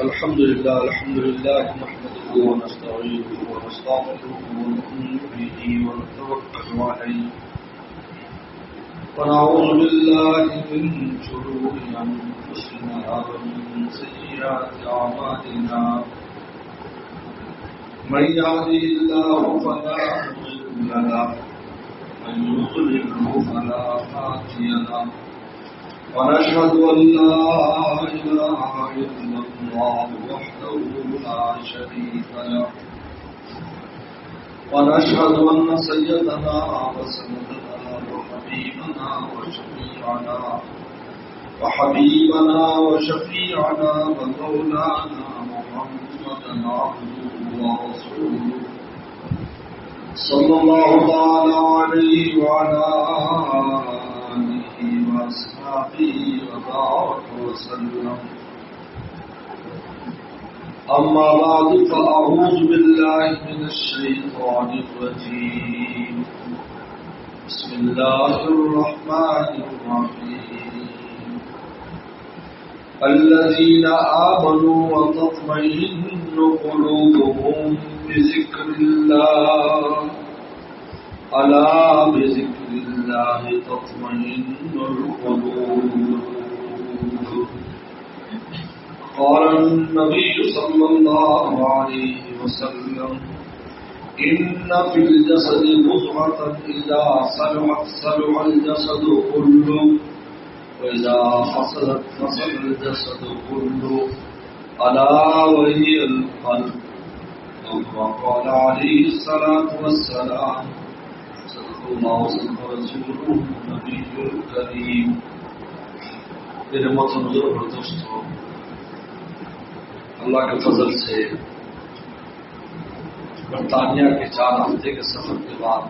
الحمد لله نحمده ونستعينه ونستغفره ونؤمن به ونتوكل عليه ونعوذ بالله من شرور أنفسنا ومن سيئات أعمالنا من يهده الله فلا مضل له ومن يضلله فلا هادي له ونشهد أن لا إله إلا الله وحده لا شريك له ونشهد أن سيدنا وسندنا وحبيبنا وشفيعنا ومولانا محمدا عبده ورسوله صلى الله تعالى عليه وعلى آله وأصحابه وبارك وسلم. أما بعد فأعوذ بالله من الشيطان الرجيم. بسم الله الرحمن الرحيم. الذين آمنوا وتطمئن قلوبهم بذكر الله ألا بذكر الله تطمئن القلوب. قال النبي صلى الله عليه وسلم إن في الجسد مضغة إذا صلحت صلح الجسد كله وإذا فسدت فسد الجسد كله ألا وهي القلب. وقال عليه الصلاة والسلام صدق الله وصدق رسوله النبي الكريم. میرے محترم بزرگ اور دوستوں، اللہ کے فضل سے برطانیہ کے 4 ہفتے کے سفر کے بعد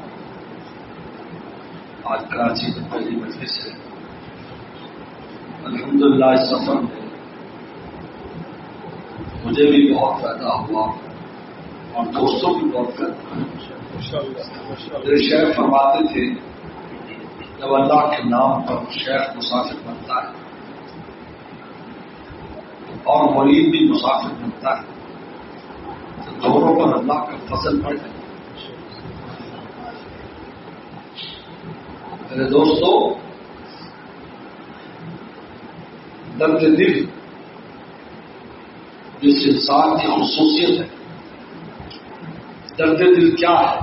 آج کراچی میں پہلی مجلس ہے. الحمدللہ اس سفر میں مجھے بھی بہت فائدہ ہوا اور دوستوں بھی بہت فائدہ ہوا. میرے شیخ فرماتے تھے جب اللہ کے نام پر شیخ مسافر بنتا ہے اور مرید بھی مسافر بنتا ہے تو دونوں پر اللہ کا فضل بڑھ جائے. میرے دوستو، درد دل جس انسان کی خصوصیت ہے. درد دل کیا ہے؟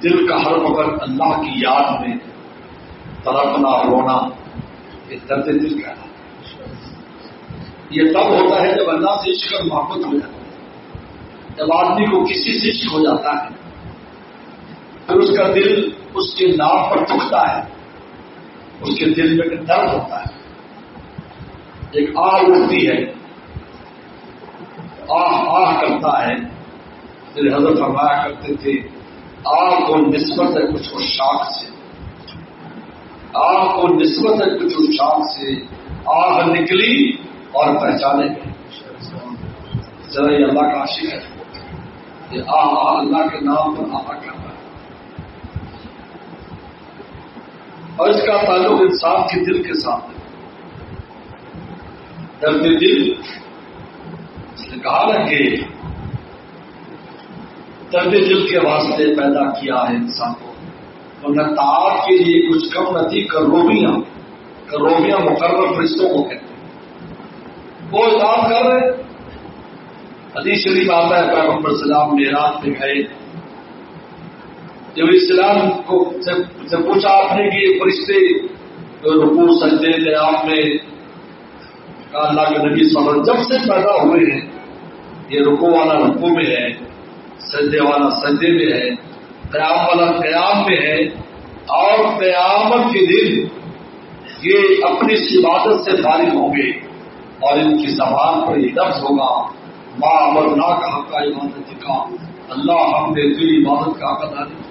دل کا ہر وقت اللہ کی یاد میں تڑپنا رونا، یہ درد دل کیا ہے. یہ تب ہوتا ہے جب اللہ سے عشق اور محبت ہو جاتا ہے. جب آدمی کو کسی سے عشق ہو جاتا ہے پھر اس کا دل اس کے نام پر دکھتا ہے، اس کے دل میں درد ہوتا ہے. ایک آہ اٹھتی ہے، آہ آہ کرتا ہے. میرے حضرت فرمایا کرتے تھے آہ کو نسبت ہے کچھ اور شاخ سے، آہ کو نسبت ہے کچھ اور شاخ سے، آہ نکلی اور پہچانے گئے. ذرا یہ اللہ کا عاشق ہے، یہ آہ آہ اللہ کے نام پر آہ کر رہا ہے. اور اس کا تعلق انسان کے دل کے ساتھ ہے. درد دل اس نے کہا نا کہ درد دل کے واسطے پیدا کیا ہے انسان کو. ورنہ طاعت کے لیے کچھ کم نہ تھی. کروبیاں مقرر فرشتوں کو کہتے ہیں، وہ اطاعت کر رہے. حدیث شریف آتا ہے پیغمبر سلام معراج پہ گئے، جب اسلام کو سے پوچھا آپ نے کہ یہ فرشتے رکوع سجدے قیام میں، کہا اللہ کے نبی صلی اللہ علیہ وسلم جب سے پیدا ہوئے ہیں یہ رکوع والا رکوع میں ہے، سجدے والا سجدے میں ہے، قیام والا قیام میں ہے، اور قیامت کے دن یہ اپنی عبادت سے فارغ ہوں گے اور ان کی زبان پر یہ لفظ ہوگا ماں امرنا کا حق کا عبادت کا، اللہ ہم نے تیری عبادت کا حق ادا نہیں.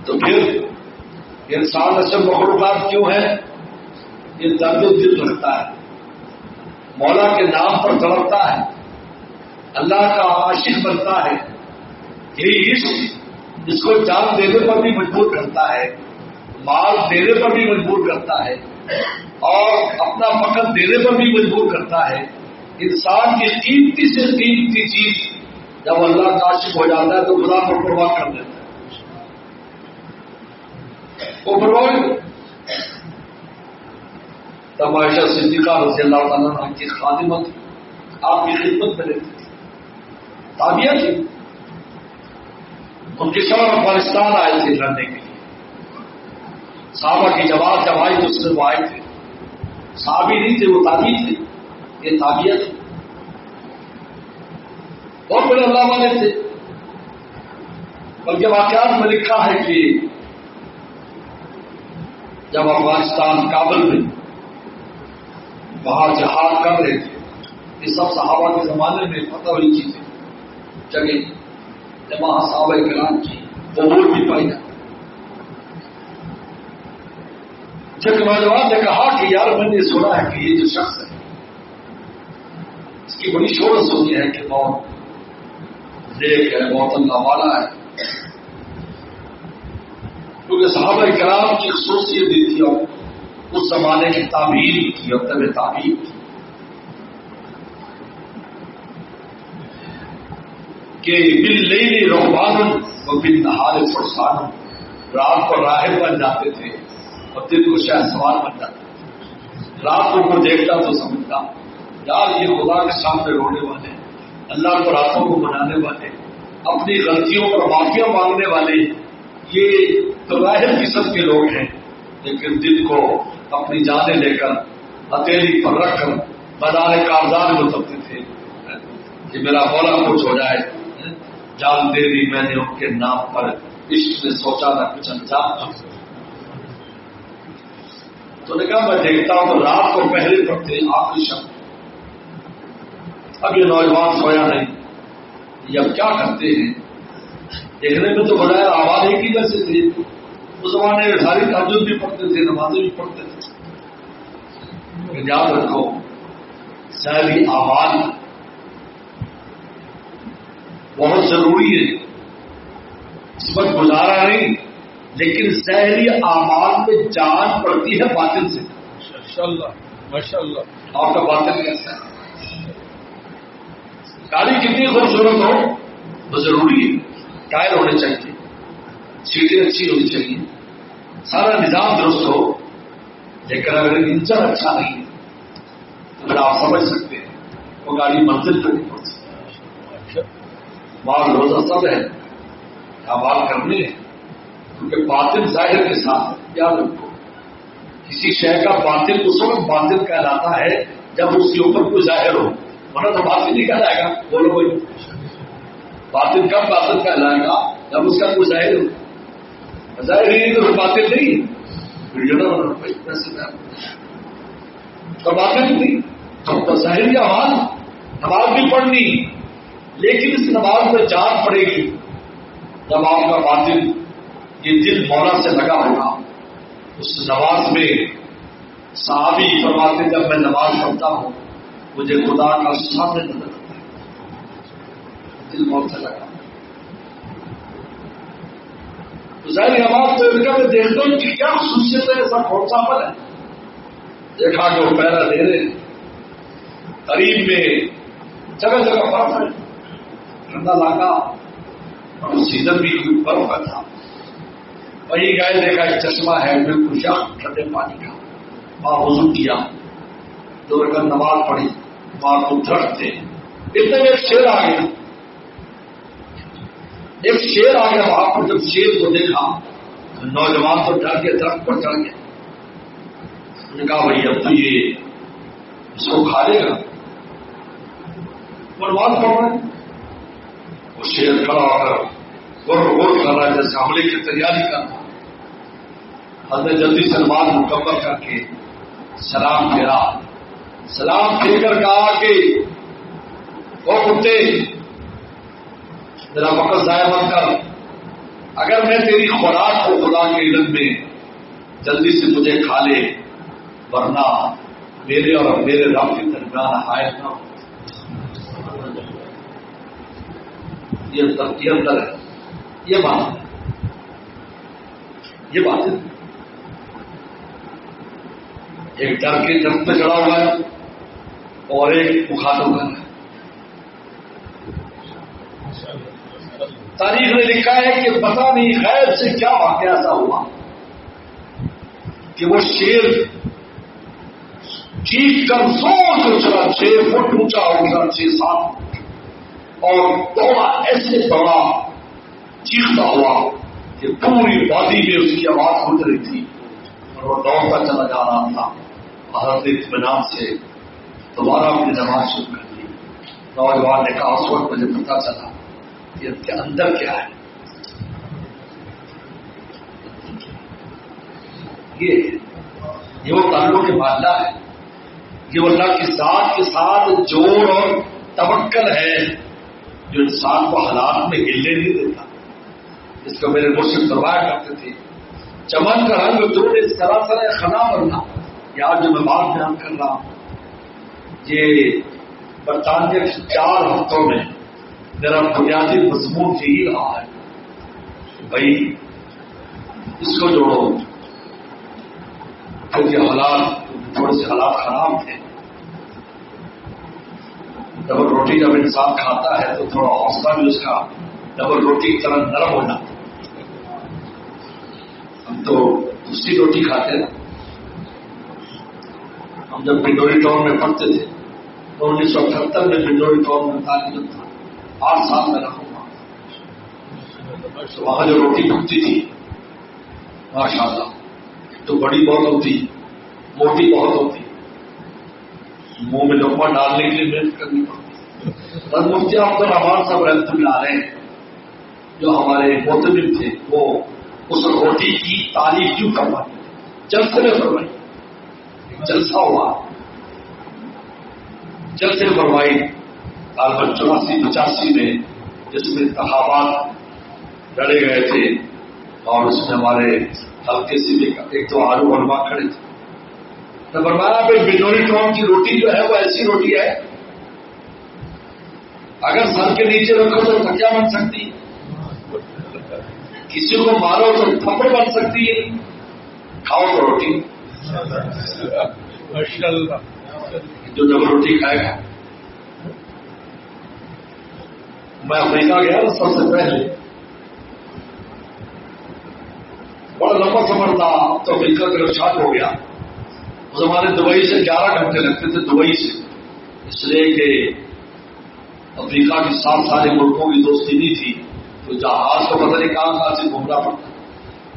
تو پھر انسان اصل مخلوقات کیوں ہے؟ یہ درد دل رکھتا ہے، مولا کے نام پر تڑپتا ہے، اللہ کا عاشق بنتا ہے. یہی عشق جس کو جان دینے پر بھی مجبور کرتا ہے. مال دینے پر بھی مجبور کرتا ہے اور اپنا فقط دینے پر بھی مجبور کرتا ہے. انسان کی قیمتی سے قیمتی چیز جب اللہ کا عاشق ہو جاتا ہے تو خدا کو پرواہ کر دیتا ہے. وہ پرواہ تب عائشہ صدیقہ رضی اللہ تعالیٰ عنہ کی خادمہ تھی, آپ کی خدمت میں رہتی تھی, تابعہ تھی. ان کے شوہر افغانستان آئے تھے لڑنے کے لیے. صحابہ کی جماعت جب آئی تو اس میں وہ آئے تھے. صحابی نہیں تھے, وہ تابعی تھے, یہ تابعہ تھے, بہت بڑے اللہ والے تھے. بلکہ واقعات میں لکھا ہے کہ جب افغانستان کابل میں وہاں جہاد کر رہے تھے, یہ سب صحابہ کے زمانے میں پتہ ہوئی چیزیں جگہ جب وہاں صحابہ کرام کی قبول بھی پائی جاتی. جب نوجوان نے کہا کہ یار میں نے سنا ہے کہ یہ جو شخص ہے اس کی بڑی شہرت سنی ہے کہ بہت نیک ہے, بہت اللہ والا ہے, کیونکہ صحابہ کرام کی خصوصیت دی تھی اور اس زمانے کی تعبیر کی اور طب تعبیر کی کہ باللیل رہبان و بالنہار فرسان, رات کو راہب بن جاتے تھے اور دن کو شاہ سوار بن جاتے تھے. رات کو کوئی دیکھتا تو سمجھتا یار یہ خدا کے سامنے رونے والے, اللہ کو راتوں کو منانے والے, اپنی غلطیوں پر معافیاں مانگنے والے, یہ تو راہب قسم کے لوگ ہیں. لیکن دن کو اپنی جانیں لے کر ہتھیلی پر رکھ کر میدان کارزار میں اترتے تھے کہ میرا مولا کچھ ہو جائے. جان دے دی میں نے ان کے نام پر, عشق نے سوچا نہ کچھ انجام. تو نے کہا میں دیکھتا ہوں تو رات کو پہلے پڑھتے آخری شب. اب یہ نوجوان سویا نہیں, یہ اب کیا کرتے ہیں. دیکھنے میں تو بظاہر آواز ایک ہی جیسے تھے. اس زمانے میں ساری تہجد بھی پڑھتے تھے, نمازیں بھی پڑھتے تھے. لیکن یاد رکھو سہری آواز بہت ضروری ہے, اس وقت گزارا نہیں, لیکن ظاہری اعمال میں جان پڑتی ہے باطن سے. ماشاء اللہ آپ کا باطن کیسا ہے. گاڑی کتنی خوبصورت ہو وہ ضروری ہے, ٹائر ہونے چاہیے, سیٹیں اچھی ہونی چاہیے, سارا نظام درست ہو, لیکن اگر انجن اچھا نہیں ہے تو پھر آپ سمجھ سکتے ہیں وہ گاڑی منزل پہ نہیں پہنچ سکتی. وہاں روزہ سب ہے, اعمال کرنے ہیں, کیونکہ باطن ظاہر کے ساتھ یاد رکھو کسی شے کا باطن اس وقت باطن کہلاتا ہے جب اس کے اوپر کوئی ظاہر ہو, ورنہ تو باطن نہیں کہلائے گا. بولو بھائی باطن کب باطن کہلائے گا جب اس کا کوئی ظاہر ہو. ظاہر ہی تو باطن نہیں, تو باطن نہیں تو ظاہری آواز. نماز بھی پڑھنی, لیکن اس نماز میں جان پڑے گی جب آپ کا باطن یہ دل مولا سے لگا ہوگا. اس نماز میں صحابی فرماتے جب میں نماز پڑھتا ہوں مجھے خدا کا سامنے نظر آتا ہے, دل موت سے لگا. ظاہری نماز تو ان کا میں دیکھتا ہوں کہ کیا خصوصیت ہے, ایسا کون سا عمل ہے. دیکھا کہ وہ پہلا دے رہے قریب میں جگہ جگہ برف ہے, ٹھنڈا علاقہ اور سیزن بھی برف کا تھا. وہیں گئے دیکھا ایک چشمہ ہے بالکل شاخ ٹھنڈے پانی کا, وہاں وضو کیا, 2 رکعت نماز پڑھی, وہاں کو درخت تھے. اتنے میں ایک شیر آ گیا, ایک شیر آ گیا وہاں پر. جب شیر کو دیکھا نوجوان تو ڈر کے درخت پر چڑھ گیا. اس نے کہا بھائی اب تو یہ اس کو کھا لے گا. نماز پڑھ رہے وہ شیر کھڑا ہو کر غور کر رہا ہے جیسے حملے کی تیاری کر رہا. حضرت جلدی سے نماز مکمل کر کے سلام پھیرا. سلام پھیر کر کہا کہ وہ کتے ذرا وقت ضائع مت کر, اگر میں تیری خوراک کو خدا کے علم میں جلدی سے مجھے کھا لے, ورنہ میرے اور میرے رب کے درمیان حائل نہ ہو. یہ اندر ہے, یہ بات ہے, یہ بات ہے. ایک ڈر کے درخت پہ چڑھا ہوا ہے اور ایک مخاطب کر رہا ہے. تاریخ نے لکھا ہے کہ پتہ نہیں غیب سے کیا واقعہ ایسا ہوا کہ وہ شیر چیخ کر زور سے چلا 6 فٹ اونچا ہو گیا 6-7 اور دوڑا ایسے دوڑا چیختا ہوا کہ پوری وادی میں اس کی آواز گونج رہی تھی اور وہ دوڑتا چلا جا رہا تھا. حضرت اطمینان سے دوبارہ اپنی نماز شروع کر دی. نوجوان نے کہا اس وقت مجھے پتا چلا کہ ان کے اندر کیا ہے. یہ وہ تعلق معاملہ ہے. یہ وہ اللہ کی ذات کے ساتھ جوڑ اور توکل ہے جو انسان کو حالات میں ہلنے نہیں دیتا. اس کو میرے مرشد فرمایا کرتے تھے چمن کا رنگ جو اس طرح سے خنا بننا. یار جو میں بات بیان کر رہا ہوں یہ برطانیہ کے 4 ہفتوں میں میرا بنیادی مضمون یہی رہا ہے کہ بھائی اس کو جوڑو. کیونکہ حالات تھوڑے سے حالات خراب تھے. ڈبل روٹی جب انسان کھاتا ہے تو تھوڑا حوصلہ بھی اس کا ڈبل روٹی کی طرح نرم ہو جاتا ہے. ہم تو دوسری روٹی کھاتے ہیں. ہم جب پنڈوری ٹاؤن میں پڑھتے تھے تو 1978 میں پنڈوری ٹاؤن میں تعلیم تھا. 8 سال میں رہا ہوں. وہاں جو روٹی پکتی تھی ماشاء اللہ تو بڑی بہت ہوتی موٹی بہت ہوتی منہ میں لقمہ ڈالنے کے لیے محنت کرنی پڑتی. حضرت مفتی عبدالرحمان صاحب رحمۃ اللہ علیہ جو ہمارے محتمم تھے وہ اس روٹی کی تعریف کیوں کرواتے جلسے میں فرمائی. جلسہ ہوا جلسے فرمائی غالباً 84-85 میں جس میں انتخابات لڑے گئے تھے اور اس میں ہمارے ہلکے سے بھی 1-2 عالم علماء کھڑے تھے. تو فرمایا بھائی بنوری ٹاؤن کی روٹی جو ہے وہ ایسی روٹی ہے اگر سر کے نیچے رکھو تو تکیا بن سکتی, کسی کو مارو تو تھپڑ بن سکتی ہے, کھاؤ تو روٹی. جو جب روٹی کھائے گا. میں افریقہ گیا نا سب سے پہلے, بڑا لمبا سفر تھا. تو افریقہ کا ارشاد ہو گیا. اس زمانے دبئی سے 11 گھنٹے لگتے تھے دبئی سے, اس لیے کہ افریقہ کی 7 سارے ملکوں کی دوستی نہیں تھی تو جہاز کو پتہ نہیں کہاں سے گھومنا پڑتا.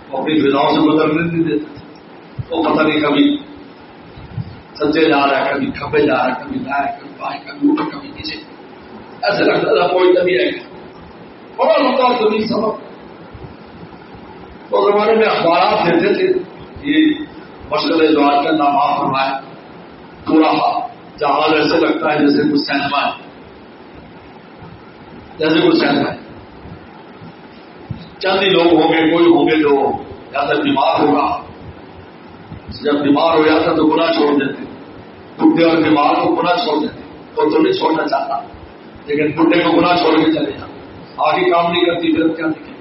وہ اپنی فضاؤں سے گزرنے نہیں دیتے تھے. وہ پتہ نہیں کبھی سجے جا رہا ہے, کبھی کھبے جا رہا ہے, کبھی دائیں, کبھی بائیں, کبھی اوپر, کبھی نیچے. ایسے لگتا تھا کوئی کبھی آئے گا. بڑا لمبا زمین سفر. تو زمانے میں اخبارات دیتے تھے یہ مشغلے جو آج کل نام فرمایا پورا جہاز ایسے لگتا ہے جیسے کچھ سینما ہے, جیسے کچھ سینما ہے. چند ہی لوگ ہوں گے, کوئی ہوں گے جو یا تو بیمار ہوگا. جب بیمار ہو جاتا تو گناہ چھوڑ دیتے. بڈھے اور بیمار کو گناہ چھوڑ دیتے. تو نہیں چھوڑنا چاہتا لیکن بڈھے کو گناہ چھوڑ کے چلے جاتا. آگے کام نہیں کرتی پھر کیا دیکھیں.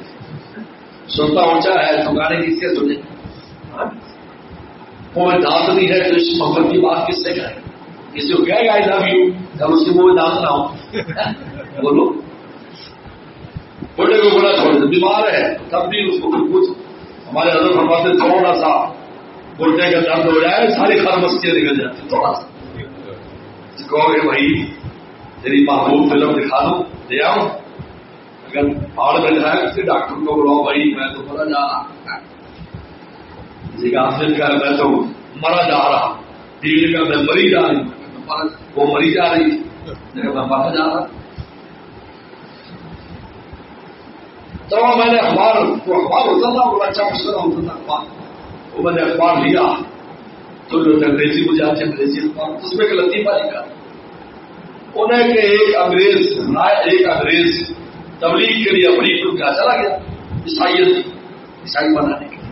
سنتا اونچا ہے تو گانے کس سے سنے. وہ دانت نہیں ہے تو اس محبت کی بات کس سے کرے. کسی کو کہے گا آئی لو یو جب اس کے منہ میں دانت نہ ہو. بولو بڈھے کو گناہ چھوڑ دے. بیمار ہے تب بھی اس کو کچھ ہمارے حضرت فرماتے تھوڑا سا بڈھے کا درد ہو جائے ساری خرمستیاں نکل جاتی. تھوڑا سا کہو گے بھائی تیری محبوب فلم دکھا دو لے آؤ. اگر پہاڑ میں جائے کسی ڈاکٹر کو بلاؤ بھائی میں تو مرا جا رہا. کسی کا حاصل کر میں تو مرا جا رہا. ٹی کا میں مری جا رہی ہوں, وہ مری جا رہی میں مرا جا رہا. تو میں نے اخبار ہوتا تھا بڑا اچھا مشورہ ہوتا تھا اخبار. وہ میں نے اخبار لیا تو جو انگریزی مجھے آتی انگریزی اخبار اس میں ایک لطیفہ لکھا. انہیں کہ ایک انگریز تبلیغ کے لیے اپنی کیا چلا گیا عیسائی بنانے کے لیے.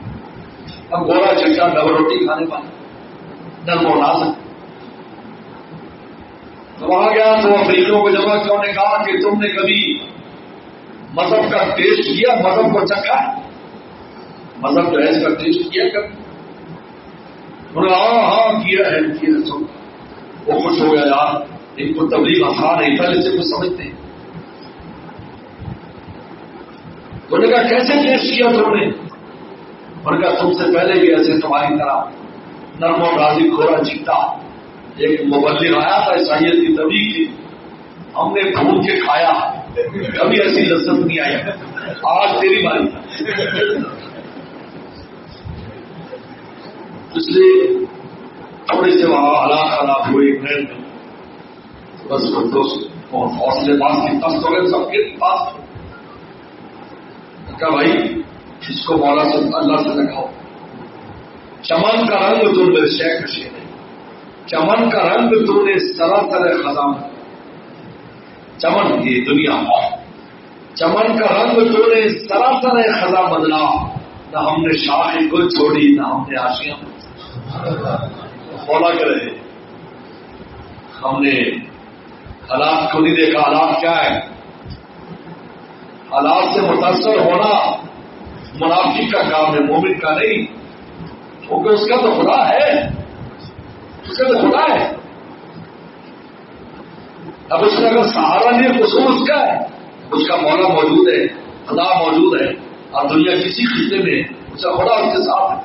اب گورا چٹا ڈبل روٹی کھانے والا نرم اور نازک. تو وہاں گیا تو افریقیوں کو جمع کیا. انہوں نے کہا کہ تم نے کبھی مذہب کا ٹیسٹ کیا, مذہب کو چکھا, مذہب جو ہے اس کا ٹیسٹ کیا کبھی. انہوں نے ہاں کیا ہے سو وہ خوش ہو گیا یار ان کو تبلیغ آسان ہے پہلے سے کچھ سمجھتے ہیں. تو نے کہا کیسے پیش کیا تم نے؟ اور کہا تم سے پہلے بھی ایسے تمہاری طرح نرم و راضی کھورا چیتا ایک مبلغ آیا تھا عیسائیت کی تبلیغ کی, ہم نے بھون کے کھایا, کبھی ایسی لذت نہیں آئی, آج تیری باری. اس لیے تھوڑے سے وہاں ہلاک ہوئے ٹرین میں, بس حوصلے باز کی تست ہو گئے سب کے پاس. کہا بھائی اس کو مولا سے اللہ سے لگاؤ, چمن کا رنگ تو میرے شے کشے ہے, چمن کا رنگ تو نے سراسر خزاں, چمن یہ دنیا, چمن کا رنگ تو نے سراسر خزاں بدلا, نہ ہم نے شاخ گل چھوڑی نہ ہم نے آشیاں مولا کرے. ہم نے حالات کو نہیں دیکھا, حالات کیا ہے, حالات سے متاثر ہونا منافق کا کام ہے, مومن کا نہیں, کیونکہ اس کا تو خدا ہے, اس کا تو خدا ہے. اب اس کا اگر سہارا نہیں قصور اس کا ہے, اس کا مولا موجود ہے, خدا موجود ہے, اور دنیا کسی خطے میں اس کا خدا اس کے ساتھ ہے,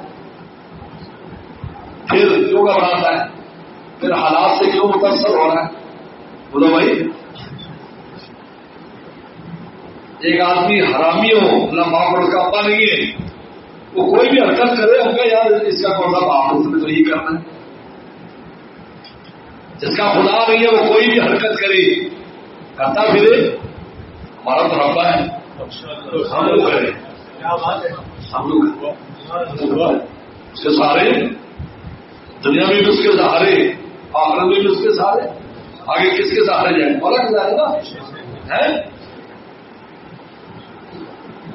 پھر کیوں گھبراتا ہے, پھر حالات سے کیوں متاثر ہو رہا ہے؟ بولو بھائی. ایک آدمی حرامی ہو, اللہ ماں پر اس کا اپنا نہیں ہے, وہ کوئی بھی حرکت کرے ہم کہا یار اس کا کون سا باپ ہے, تو یہ کرنا ہے. جس کا خدا نہیں ہے وہ کوئی بھی حرکت کرے کرتا پھرے, ہمارا تو ربا ہے, ہم لوگ کریں, ہم لوگ اس کے سارے دنیا میں بھی اس کے سہارے, آخرت میں بھی اس کے سہارے, آگے کس کے سہارے جائیں, مولا کے سہارے نا.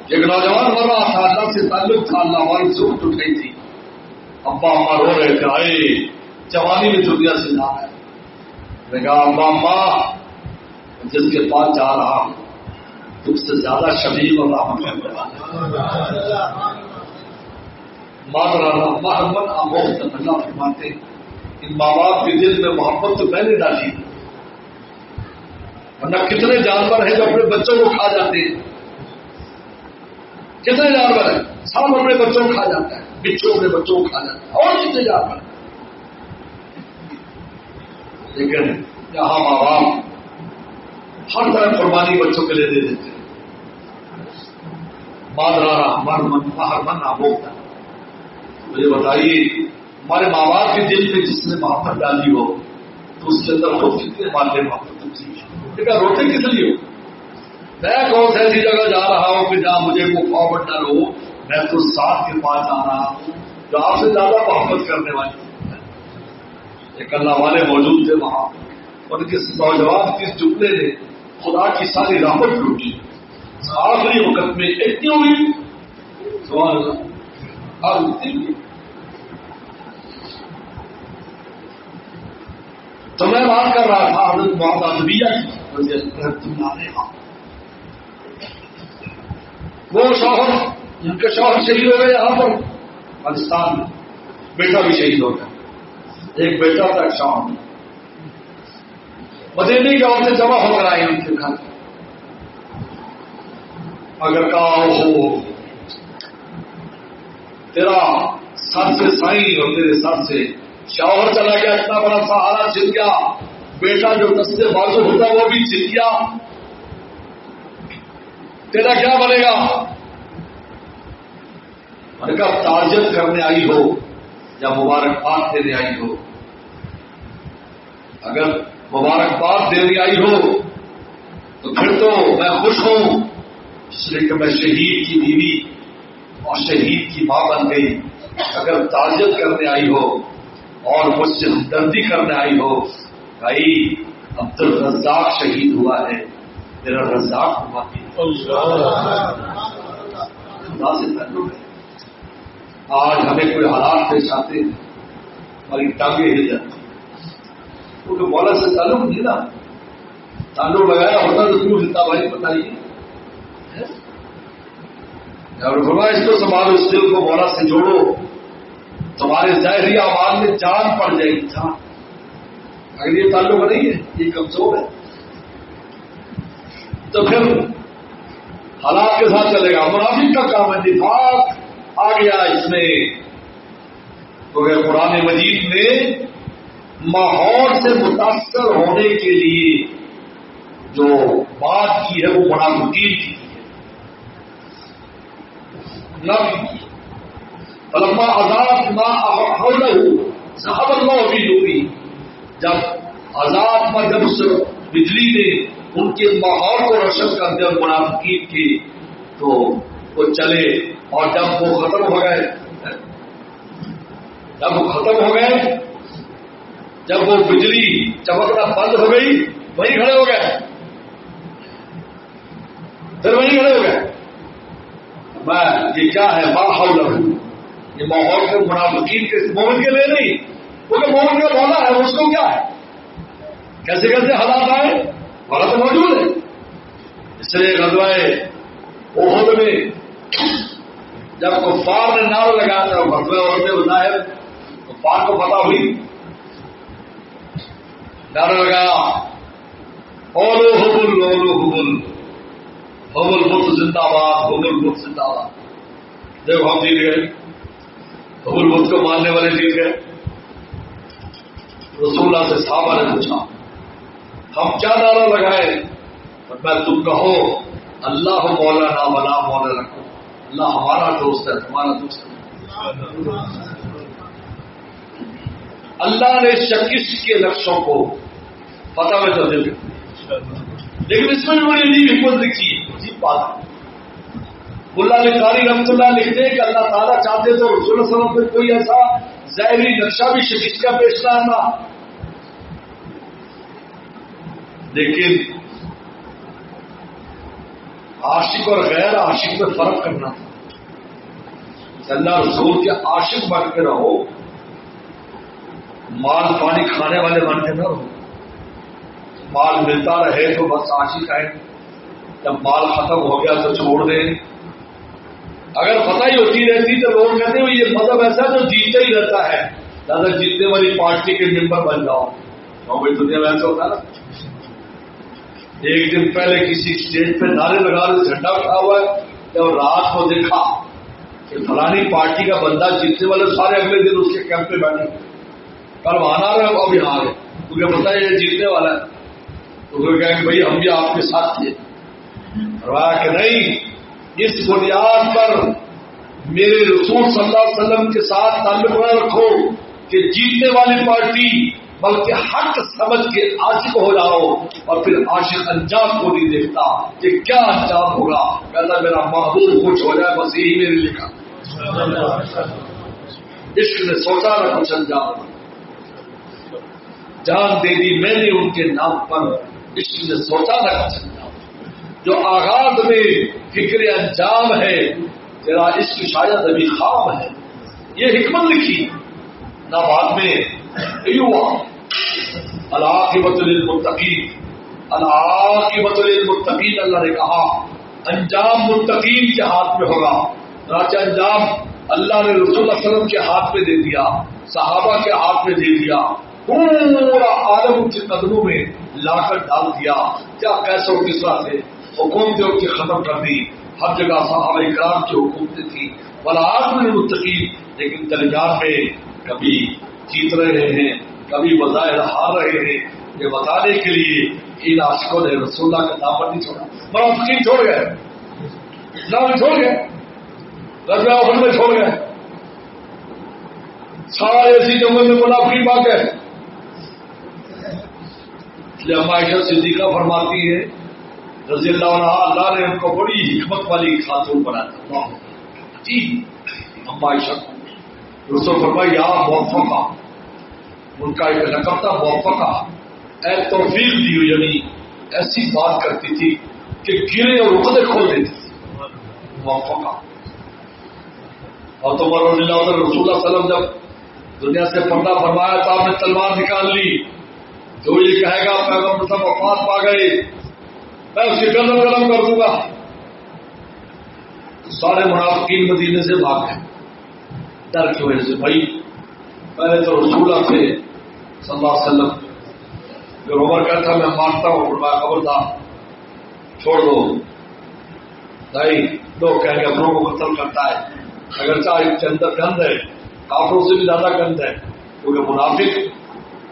ایک نوجوان مر رہا تھا, اللہ سے تعلق تھا, اللہ والد سے اٹھ اٹھ گئی تھی, ابا اماں رو رہے تھے, آئے جوانی میں دنیا سے جا رہا ہے. میں کہا ابا اماں جس کے پاس جا رہا ہوں تم سے زیادہ شبیہ اور رحمت محمد آموخت اللہ فرماتے ان ماں باپ کے دل میں محبت تو میں نے ڈالی, ورنہ کتنے جانور ہیں جو اپنے بچوں کو کھا جاتے ہیں, کتنے جانور ہیں سب اپنے بچوں کو کھا جاتا ہے, بچوں اپنے بچوں کو کھا جاتا ہے, اور کتنے جانور ہیں. لیکن یہاں ماں باپ ہر طرح قربانی بچوں کے لیے دے دیتے ہیں. مادرارا ہر من آموخت. مجھے بتائیے ہمارے ماں باپ کے دل میں جس نے محبت ڈالی ہو تو اس کے اندر خود کتنے مالے محبت تمسی ہے. لیکن روتے کس لیے ہو؟ میں کون سی ایسی جگہ جا رہا ہوں کہ جہاں مجھے کو فارورڈ نہ ہو, میں تو ساتھ کے پاس جا رہا ہوں جو آپ سے زیادہ محبت کرنے والی. ایک اللہ والے موجود تھے وہاں, ان کے نوجوان کے جملے نے خدا کی ساری رحمت لوٹی. آخری وقت میں اتنی ہوئی سوال اللہ, تو میں بات کر رہا تھا حضرت محمد نبیہ کی, وہ شوہر ان کے شوہر شہید ہو گئے یہاں پر پاکستان میں, بیٹا بھی شہید ہو گیا. ایک بیٹا تھا, ایک شوہر. مدینے کی عورتیں جمع ہو کر آئی ان کے گھر. اگر کہا ہو تیرا سر سے سائیں اور تیرے سر سے شوہر چلا گیا, اتنا بڑا سہارا چھن گیا, بیٹا جو دستے بازو ہوتا وہ بھی چھن گیا, تیرا کیا بنے گا؟ ان کا تعجب کرنے آئی ہو یا مبارکباد دینے آئی ہو. اگر مبارکباد دینے آئی ہو تو پھر تو میں خوش ہوں, اس لیے کہ میں شہید کی بیوی اور شہید کی ماں بن گئی. اگر تعجب کرنے آئی ہو اور مجھ سے ہمدردی کرنے آئی ہو, بھائی عبد الرزاق شہید ہوا ہے, تیرا رزاق ہوا ہے. خدا سے تعلق ہے. آج ہمیں کوئی حالات پیش آتے ہیں ہماری ٹانگیں ہل جاتی ہیں, کیونکہ مولا سے تعلق نہیں نا, تعلق لگایا ہوتا تو کیوں ہلتا بھائی بتائیے. اور فرمایا اس کو سنبھالو, اس دل کو مولا سے جوڑو, تمہارے ظاہری اعمال میں جان پڑ جائے گی جان. اگر یہ تعلق نہیں ہے یہ کمزور ہے تو پھر حالات کے ساتھ چلے گا. منافق کا کام ہے نفاق آ گیا اس میں. تو قرآن مجید نے ماحول سے متاثر ہونے کے لیے جو بات کی ہے وہ منافقین کی ہے. فلما عذاب ما حولہ ذهب اللہ بنورہ. جب عذاب پر جب اس بجلی نے ان کے ماحول کو روشن کر دیا منافقین کی تو وہ چلے. اور جب وہ ختم ہو گئے جب وہ بجلی چمکنا بند ہو گئی وہیں کھڑے ہو گئے. یہ کیا ہے ما حولہ. یہ ماحول کے منافقین کے مومن کے لیے نہیں کیونکہ مومن کا مولا ہے اس کو کیا ہے کیسے کیسے حالات آئے وہاں تو موجود ہے. اس لیے غزوہ احد میں جب کفار نے نعرہ لگایا تھا غزوہ احد میں ظاہر کفار کو پتہ ہوئی نعرہ لگایا اولو حبل اولو حبل حبل بت زندہ باد حبل بت زندہ باد. دیکھو ہم جیت گئے. حبل بت کو ماننے والے جیت گئے. رسول اللہ سے صحابہ نے پوچھا ہم کیا نعرہ لگائے. میں تم کہو اللہ مولانا ولا مولا لکم. اللہ ہمارا دوست ہے تمہارا دوست ہے. اللہ نے شکش کے نقشوں کو پتہ میں چل دے لیکن اس میں بھی بڑی عجیب حکمت لکھی عجیب بات ہے. ملا علی قاری رحمۃ اللہ لکھتے ہیں کہ اللہ تعالیٰ چاہتے تو رسول اللہ صلی اللہ علیہ وسلم کوئی ایسا ظاہری نقشہ بھی شکش کا پیش نہ آنا لیکن عاشق اور غیر عاشق میں فرق کرنا تھا. اللہ رسول کے عاشق بن کے رہو مال پانی کھانے والے بن کے نہ رہو. مال ملتا رہے تو بس عاشق ہے جب مال ختم ہو گیا تو چھوڑ دیں. اگر فتح ہی ہوتی رہتی تو لوگ کہتے ہیں یہ مذہب ایسا جو جیتتا ہی رہتا ہے زیادہ جیتنے والی پارٹی کے ممبر بن جاؤ. بھائی دنیا میں ایسا ہوتا ہے نا. ایک دن پہلے کسی اسٹیج پہ نعرے لگا رہے جھنڈا اٹھا ہوا ہے جب رات کو دیکھا کہ فلانی پارٹی کا بندہ جیتنے والے سارے اگلے دن اس کے کیمپ پہ بیٹھے کل وہاں آ رہے اب یہاں آ گئے کیونکہ پتا ہے یہ جیتنے والا ہے. تو وہ کہیں کہ بھائی ہم بھی آپ کے ساتھ تھے. فرمایا کہ نہیں اس بنیاد پر میرے رسول صلی اللہ علیہ وسلم کے ساتھ تعلق نہ رکھو کہ جیتنے والی پارٹی بلکہ حق سمجھ کے عاشق ہو جاؤ اور پھر عاشق انجام کو نہیں دیکھتا کہ کیا انجام ہوگا. کہتا میرا محبوب خوش ہو جائے بس یہی میرے لکھا. عشق نے سوچا نہ کچھ انجام جان دے دی میں نے ان کے نام پر. عشق نے سوچا نہ کچھ انجام. جو آغاز میں فکر انجام ہے تیرا عشق شاید ابھی خواب ہے. یہ حکمت لکھی نہ بعد میں العاقبۃ للمتقین. العاقبۃ للمتقین اللہ نے کہا انجام متقین کے ہاتھ میں ہوگا. راجہ انجام اللہ نے رسول اللہ صلی اللہ علیہ وسلم کے ہاتھ میں دے دیا صحابہ کے ہاتھ میں دے دیا پورا عالم ان کے قدموں میں لا کر ڈال دیا. کیا کیسے و کس طرح سے حکومتیں ان کی ختم کر دی. ہر جگہ صحابہ کرام کی حکومتیں تھیں والعاقبۃ للمتقین. لیکن درمیان میں کبھی جیت رہے ہیں کبھی بظاہر ہار رہے ہیں. یہ بتانے کے لیے ان عاشقوں نے رسول اللہ کا نام پر نہیں چھوڑا. منافقین چھوڑ گئے نام چھوڑ گئے غزوہ احد میں چھوڑ گئے سارے اسی جنگل میں منافقین بھاگ گئے. اس لیے اما عائشہ صدیقہ فرماتی ہے رضی اللہ عنہ اللہ نے ان کو بڑی حکمت والی خاتون بنایا. جی اما عائشہ رسول فرمایا یا موفقہ ان کا ایک لقب تھا موفقہ. اے توفیق دی ہوئی یعنی ایسی بات کرتی تھی کہ گرے اور عقدے کھول دیتی تھی. موفقہ. اور تو رضی اللہ عنہ رسول اللہ صلی اللہ علیہ وسلم جب دنیا سے پردہ فرمایا تو آپ نے تلوار نکال لی. جو یہ کہے گا پیغمبر صاحب وفات پا گئے میں اس کی گردن قلم کر دوں گا. سارے منافقین مدینے سے بھاگ گئے ڈر کی وجہ سے. بھائی پہلے تو رسولہ تھے صلی اللہ علیہ وسلم. جو عمر کہتا میں مانتا ہوں فرمایا خبردار چھوڑ دو. نہیں لوگ کہیں گے اپنوں کو قتل کرتا ہے اگر چاہے کے اندر گند ہے کافروں سے بھی زیادہ گند ہے کیونکہ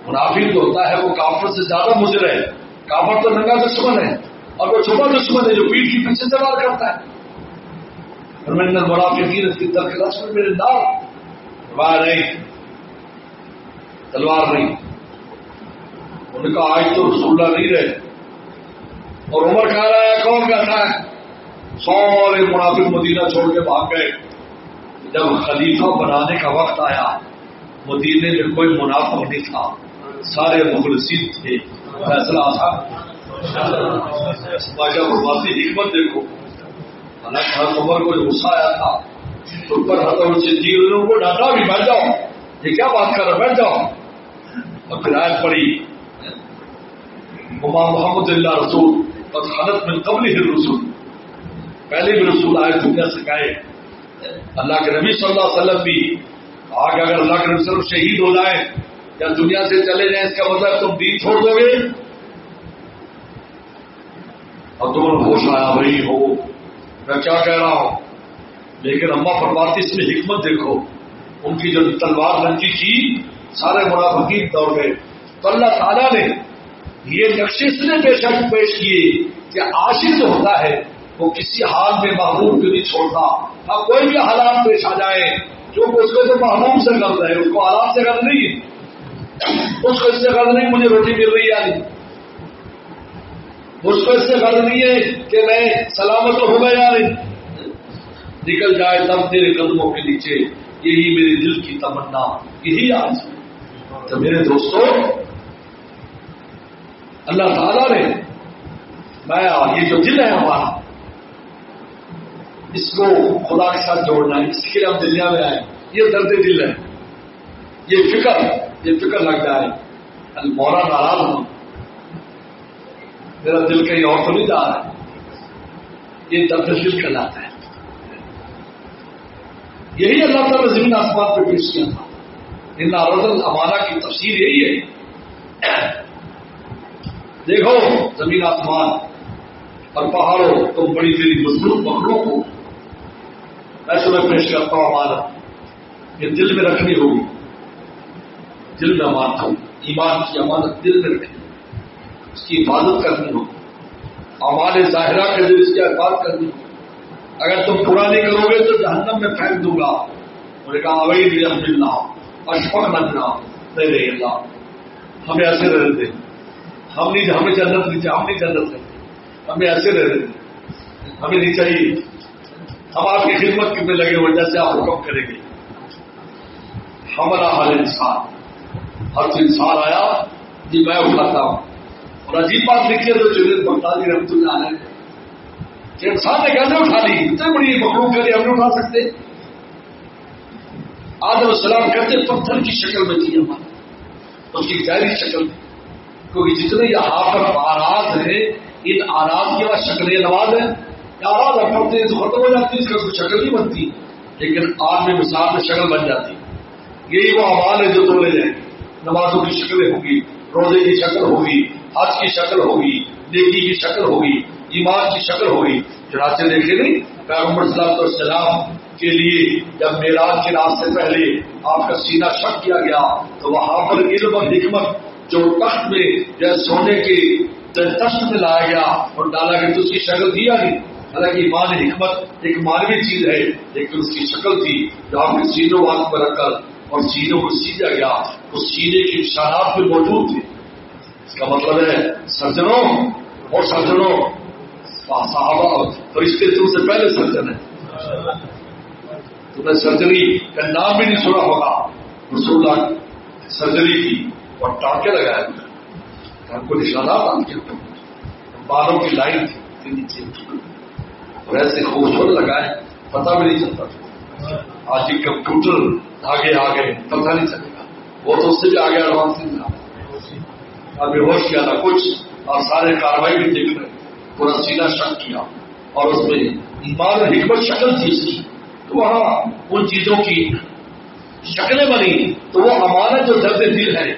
منافق جو ہوتا ہے وہ کافر سے زیادہ مضر ہے. کافر تو ننگا دشمن ہے اور وہ چھپا دشمن ہے جو پیٹھ کی پیچھے سے وار کرتا ہے. اور میں نے منافقین اس کی درخواست میں میرے نام وار نہیں تلوار نہیں. ان کا آج تو رسول اللہ نہیں رہے اور عمر کہہ رہا ہے کون کہتا ہے سارے منافق مدینہ چھوڑ کے بھاگ گئے. جب خلیفہ بنانے کا وقت آیا مدینے میں کوئی منافق نہیں تھا سارے مخلصین تھے. فیصلہ آسان باجا بربادی حکمت دیکھو. حالانکہ حضرت عمر کو جو غصہ آیا تھا تو پر حضرت صدیق کو ڈانٹا بھی بیٹھ جاؤ یہ کیا بات کر رہے بیٹھ جاؤ. اور پھر آیت پڑی وما محمد اللہ رسول قد خلت من قبلہ الرسل. پہلے بھی رسول آئے دنیا سے گئے. اللہ کے نبی صلی اللہ علیہ وسلم بھی آگے اگر اللہ کے نبی صلی اللہ علیہ وسلم شہید ہو جائیں یا دنیا سے چلے جائیں اس کا مطلب تم دین چھوڑ دو گے. اور تمہیں ہوش آیا بھائی ہو میں کیا کہہ رہا ہوں. لیکن اماں فرماتی اس میں حکمت دیکھو. ان کی جو تلوار لنچی تھی سارے منافقین دوڑ گئے. تو اللہ تعالیٰ نے یہ نقشے اس نے بے شک پیش کیے کہ عاشق جو ہوتا ہے وہ کسی حال میں محبوب کو نہیں چھوڑتا. اب کوئی بھی حالات پیش آ جائے جو اس کو تو محبوب سے غرض ہے اس کو حالات سے غرض نہیں اس کو اس سے غرض نہیں مجھے روٹی مل رہی ہے اس کو اس سے غرض نہیں ہے کہ میں سلامت ہو گیا یا نہیں. نکل جائے تب تیرے قدموں کے نیچے یہی میرے دل کی تمنا یہی آج. تو میرے دوستوں اللہ تعالیٰ نے میں یہ جو دل ہے ہمارا اس کو خدا کے ساتھ جوڑنا ہے. اس کے لیے ہم دنیا میں آئے. یہ درد دل ہے یہ فکر لگ جائے مولا ناراض ہوں میرا دل کہیں اور تو نہیں جا رہا ہے. یہ درد دل کہلاتا ہے. یہی اللہ تعالیٰ نے زمین آسمان پہ پیش کیا تھا. ان عرض الامانہ کی تفسیر یہی ہے. دیکھو زمین آسمان اور پہاڑوں تم بڑی میری مضبوط مخلوق ہو. میں تمہیں پیش کرتا ہوں امانت یہ دل میں رکھنی ہوگی. دل میں امانت ہو ایمان کی امانت دل میں رکھنی اس کی حفاظت کرنی ہوگی. اعمال ظاہرہ کے ذریعے اس کی حفاظت کرنی ہوگی. اگر تم پورا نہیں کرو گے تو جہنم میں پھینک دوں گا. انہوں نے کہا اوئی رحم اللہ اشفق نہ نہیں اللہ ہمیں ایسے رہنے دیں. ہمیں جنت نہیں چاہیے. ہم نہیں جنت رہتے ہمیں ایسے رہنے دیں. ہمیں نہیں چاہیے. ہم آپ کی خدمت کرنے لگے ہوئے جیسے آپ حکم کریں گے. ہمارا حال انسان ہر تو انسان آیا جی میں اٹھاتا ہوں. اور عجیب بات لکھی ہے تو جنید بغدادی رحمۃ اللہ علیہ کہ انسان نے کیسے اٹھا لی. اتنے بڑی مخلوق کے لیے ہم نہیں اٹھا سکتے. آدم السلام کہتے پتھر کی شکل میں تھی ہماری اس کی ظاہری شکل میں کیونکہ جتنے یہاں پر آراز ہیں ان آراز کی بعد شکلیں نواز ہیں. آراز پڑھتے ہیں تو ختم ہو جاتی اس کا کوئی شکل نہیں بنتی لیکن آج میں مثال میں شکل بن جاتی. یہی وہ اعمال ہے جو تولے جائیں. نمازوں کی شکلیں ہوگی روزے کی شکل ہوگی حج کی شکل ہوگی نیکی کی شکل ہوگی ایمان کی شکل ہوگی. چنانچہ دیکھے نہیں پیغمبر صلی اللہ علیہ وسلم کے لیے جب معراج کے رات سے پہلے آپ کا سینہ شق کیا گیا تو وہاں پر علم اور حکمت جو تخت میں یا سونے کے تخت میں لایا گیا اور ڈالا گیا تو اس کی شکل دیا نہیں. حالانکہ ایمان حکمت ایک مانوی چیز ہے لیکن اس کی شکل تھی جو آپ کے سینوں وہاں پر رکھ کر اور سینوں کو سیدھا گیا. اس سینے کے نشانات بھی موجود تھے. اس کا مطلب ہے سرجنوں اور سرجنوں صحابہ فرشتے تم سے پہلے سرجن ہیں. تمہیں سرجری کا نام بھی نہیں سنا ہوگا. رسول اللہ سرجری کی اور ٹانکے لگائے ہوئے کو نشانات آپ کے بالوں کی لائن تھی نیچے اور ایسے خوبصورت لگائے پتہ بھی نہیں چلتا تھا. آج یہ کمپیوٹر آگے آ گئے پتہ نہیں چلے گا. وہ تو اس سے بھی آگے ایڈوانس نہیں تھا. ابھی ہوش کیا تھا کچھ اور سارے کاروائی بھی دیکھ رہے پورا سینہ شک کیا اور اس میں ایمان اور حکمت شکل تھی اس کی. تو وہاں ان چیزوں کی شکلیں بنی تو وہ امانت جو درد دل ہے،